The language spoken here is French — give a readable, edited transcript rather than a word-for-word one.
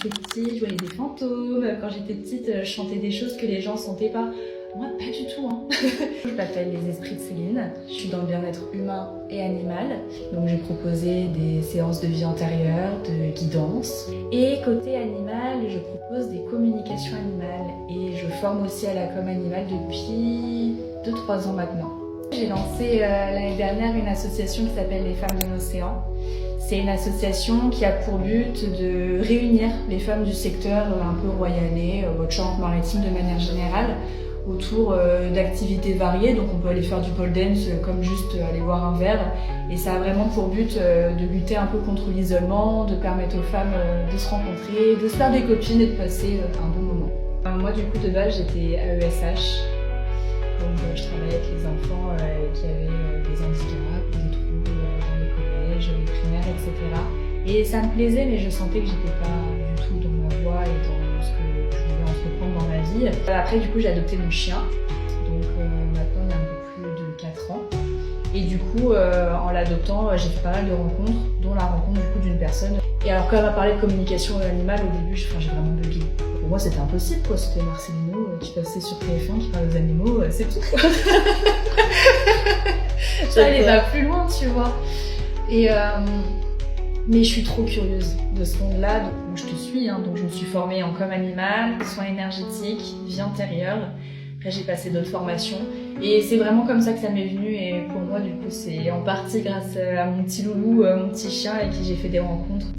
J'étais petite, je voyais des fantômes. Quand j'étais petite, je chantais des choses que les gens sentaient pas. Moi, pas du tout. Hein. Je m'appelle les Esprits de Céline. Je suis dans le bien-être humain et animal. Donc, j'ai proposé des séances de vie antérieure, de guidance. Et côté animal, je propose des communications animales. Et je forme aussi à la com animale depuis 2-3 ans maintenant. J'ai lancé l'année dernière une association qui s'appelle Les Femmes de l'Océan. C'est une association qui a pour but de réunir les femmes du secteur un peu royalais, Charente-Maritime de manière générale, autour d'activités variées. Donc on peut aller faire du pole dance comme juste aller boire un verre. Et ça a vraiment pour but de lutter un peu contre l'isolement, de permettre aux femmes de se rencontrer, de se faire des copines et de passer un bon moment. Moi du coup de base j'étais AESH. Donc je travaillais avec les enfants qui avaient des handicaps, des troubles dans les collèges, les primaires, etc. Et ça me plaisait, mais je sentais que j'étais pas du tout dans ma voie et dans ce que je voulais entreprendre dans ma vie. Après, du coup, j'ai adopté mon chien. Donc maintenant, il y a un peu plus de 4 ans. Et du coup, en l'adoptant, j'ai fait pas mal de rencontres, dont la rencontre du coup d'une personne. Et alors, quand elle m'a parlé de communication animale, au début, j'ai vraiment bugué. Pour moi, c'était impossible, quoi. C'était Marcelino qui passait sur TF1, qui parlait aux animaux, c'est tout. Ça allait pas plus loin, tu vois. Et mais je suis trop curieuse de ce monde-là, donc je te suis, hein, donc je me suis formée en com animal, soins énergétiques, vie antérieure. Après j'ai passé d'autres formations et c'est vraiment comme ça que ça m'est venu et pour moi du coup c'est en partie grâce à mon petit loulou, mon petit chien avec qui j'ai fait des rencontres.